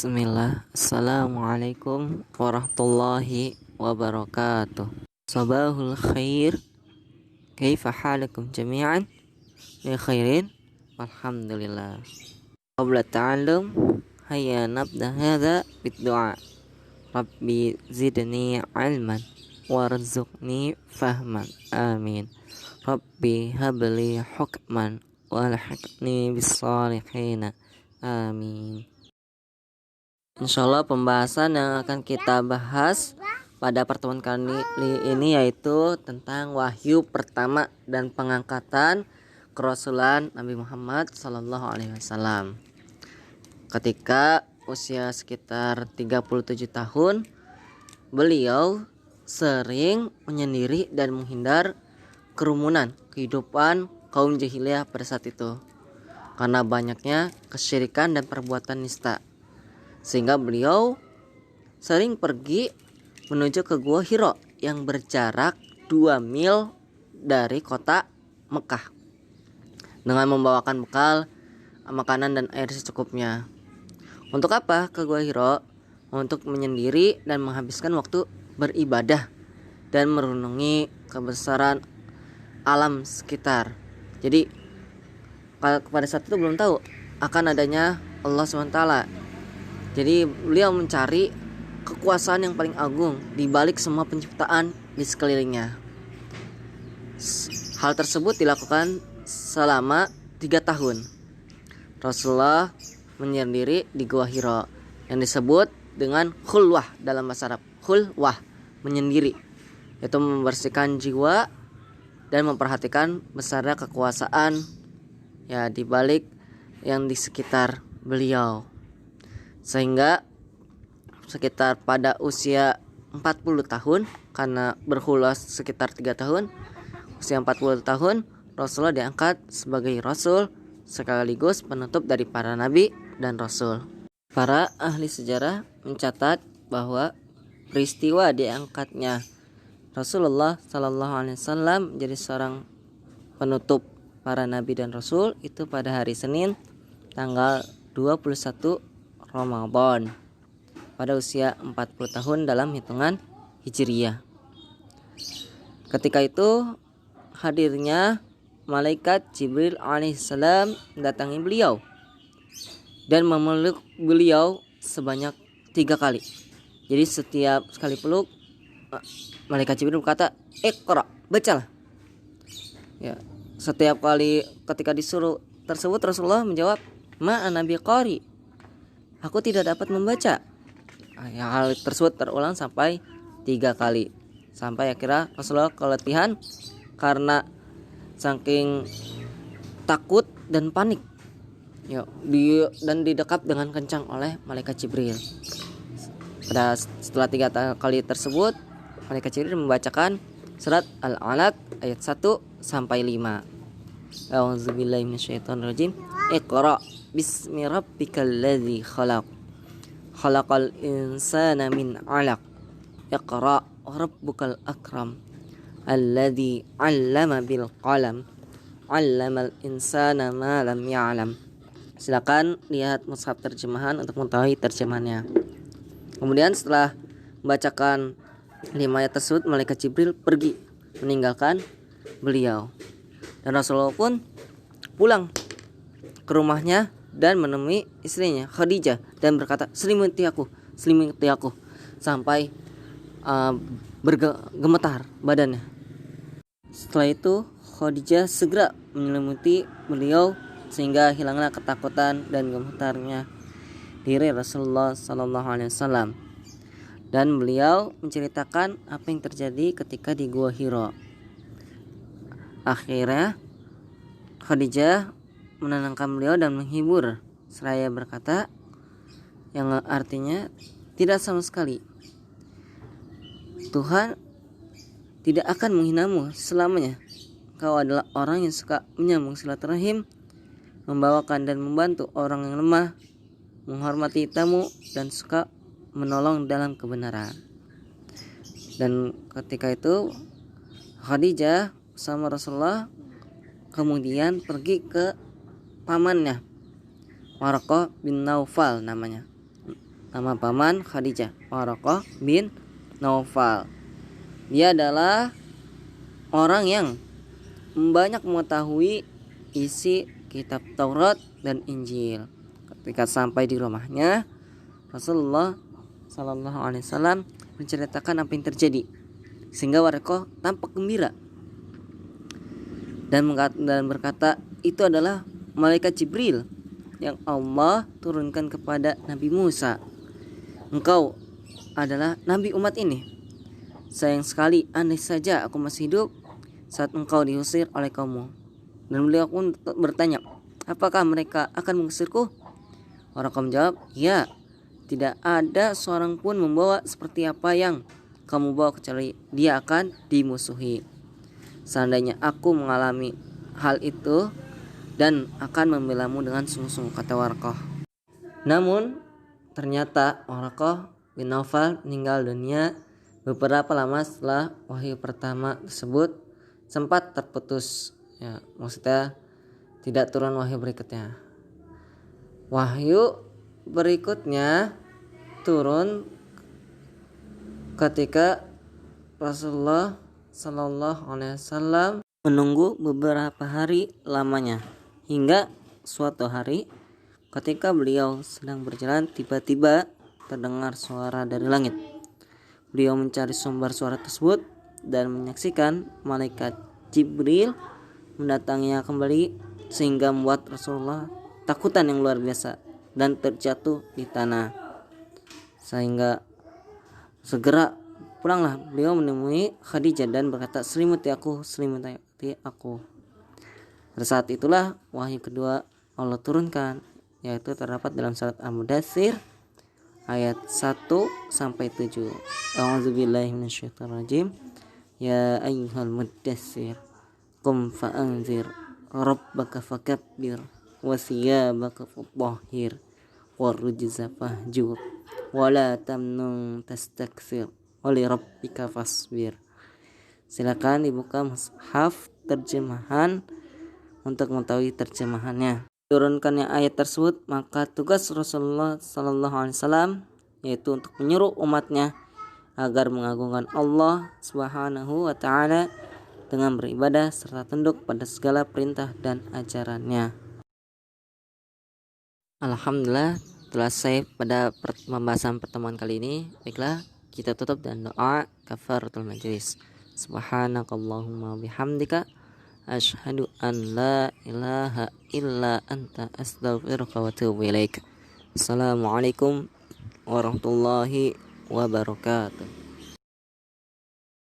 Bismillah. Assalamualaikum warahmatullahi wabarakatuh. Sabahul khair. Kaifa halakum jami'an? Bi khairin. Alhamdulillah. Qabla ta'allum, hayya nabda hadha bid-du'a. Rabbi zidni ilman warzuqni fahman. Amin. Rabbi habli hukman walhiqni bis-salihin. Amin. Insyaallah pembahasan yang akan kita bahas pada pertemuan kali ini yaitu tentang wahyu pertama dan pengangkatan kerasulan Nabi Muhammad sallallahu alaihi wasallam. Ketika usia sekitar 37 tahun, beliau sering menyendiri dan menghindar kerumunan kehidupan kaum jahiliyah pada saat itu karena banyaknya kesyirikan dan perbuatan nista. Sehingga beliau sering pergi menuju ke Gua Hira yang berjarak 2 mil dari kota Mekah dengan membawakan bekal, makanan dan air secukupnya. Untuk apa ke Gua Hira? Untuk menyendiri dan menghabiskan waktu beribadah dan merenungi kebesaran alam sekitar. Jadi pada saat itu belum tahu akan adanya Allah SWT. Jadi beliau mencari kekuasaan yang paling agung di balik semua penciptaan di sekelilingnya. Hal tersebut dilakukan selama 3 tahun. Rasulullah menyendiri di Gua Hira yang disebut dengan khulwah dalam bahasa Arab. Khulwah, menyendiri, yaitu membersihkan jiwa dan memperhatikan besarnya kekuasaan ya di balik yang di sekitar beliau. Sehingga sekitar pada usia 40 tahun, karena berkhulwah sekitar 3 tahun, usia 40 tahun Rasulullah diangkat sebagai Rasul sekaligus penutup dari para nabi dan Rasul. Para ahli sejarah mencatat bahwa peristiwa diangkatnya Rasulullah SAW menjadi seorang penutup para nabi dan Rasul itu pada hari Senin tanggal 21 Ramadan pada usia 40 tahun dalam hitungan Hijriyah. Ketika itu hadirnya malaikat Jibril alaihissalam mendatangi beliau dan memeluk beliau sebanyak 3 kali. Jadi setiap sekali peluk malaikat Jibril berkata, "Iqra, bacalah." Ya, setiap kali ketika disuruh tersebut Rasulullah menjawab, "Ma ana biqari." Aku tidak dapat membaca. Hal tersebut terulang sampai 3 kali. Sampai akhirnya Rasulullah keletihan karena saking takut dan panik. Dan didekap dengan kencang oleh malaikat Jibril. Setelah 3 kali tersebut, malaikat Jibril membacakan surat Al-Alaq ayat 1 sampai 5. A'udzubillahi minasyaitonirrajim. Iqra bismi rabbikal ladzi khalaq. Khalaqal insana min 'alaq. Iqra rabbukal akram. Alladzi 'allama bil qalam. 'Allamal insana ma lam ya'lam. Silakan lihat mushaf terjemahan untuk mengetahui terjemahannya. Kemudian setelah membacakan 5 ayat tersebut, malaikat Jibril pergi meninggalkan beliau. Dan Rasulullah pun pulang ke rumahnya dan menemui istrinya Khadijah dan berkata, selimut aku sampai bergemetar badannya. Setelah itu Khadijah segera menyelimuti beliau sehingga hilanglah ketakutan dan gemetarnya diri Rasulullah SAW. Dan beliau menceritakan apa yang terjadi ketika di Gua Hira. Akhirnya Khadijah menenangkan beliau dan menghibur seraya berkata yang artinya tidak sama sekali. Tuhan tidak akan menghinamu selamanya. Kau adalah orang yang suka menyambung silaturahim, membawakan dan membantu orang yang lemah, menghormati tamu dan suka menolong dalam kebenaran. Dan ketika itu Khadijah sama Rasulullah kemudian pergi ke pamannya Waraqah bin Naufal namanya. nama paman Khadijah, Waraqah bin Naufal. Dia adalah orang yang banyak mengetahui isi kitab Taurat dan Injil. Ketika sampai di rumahnya, Rasulullah Sallallahu Alaihi Wasallam menceritakan apa yang terjadi, sehingga Waraqah tampak gembira dan berkata, itu adalah malaikat Jibril yang Allah turunkan kepada Nabi Musa. Engkau adalah nabi umat ini. Sayang sekali, andai saja aku masih hidup saat engkau diusir oleh kaummu. Dan beliau pun bertanya, apakah mereka akan mengusirku? Waraqah menjawab, ya, tidak ada seorang pun membawa seperti apa yang kamu bawa kecuali dia akan dimusuhi. Seandainya aku mengalami hal itu dan akan membelamu dengan sungguh-sungguh, kata Waraqah. Namun ternyata Waraqah bin Naufal meninggal dunia beberapa lama setelah wahyu pertama tersebut sempat terputus. Ya, maksudnya tidak turun wahyu berikutnya. Wahyu berikutnya turun ketika Rasulullah Sallallahu Alaihi Wasallam menunggu beberapa hari lamanya, hingga suatu hari ketika beliau sedang berjalan, tiba-tiba terdengar suara dari langit. Beliau mencari sumber suara tersebut dan menyaksikan malaikat Jibril mendatanginya kembali, sehingga membuat Rasulullah takutan yang luar biasa dan terjatuh di tanah. Sehingga segera pulanglah beliau menemui Khadijah dan berkata, selimuti aku. Pada saat itulah wahyu kedua Allah turunkan, yaitu terdapat dalam surat Al-Mudaththir ayat 1 sampai 7. A'udzubillahi minasyaitonirrajim. Ya ayyuhal mudaththir qum fa'anzir rabbaka fakabbir wa thiyabaka fatahhir warujza fahjur wala tamnun tastakthir wali rabbika fasbir. Silakan dibuka mushaf terjemahan untuk mengetahui terjemahannya. Turunkannya ayat tersebut, maka tugas Rasulullah Sallallahu Alaihi Wasallam yaitu untuk menyuruh umatnya agar mengagungkan Allah Subhanahu Wa Taala dengan beribadah serta tunduk pada segala perintah dan ajarannya. Alhamdulillah, telah selesai pada pembahasan pertemuan kali ini. Baiklah, kita tutup dengan doa kafaratul majlis. Subhanakallahumma bihamdika asyhadu an la ilaha illa anta astaghfiruka wa atubu ilaik. Assalamualaikum warahmatullahi wabarakatuh.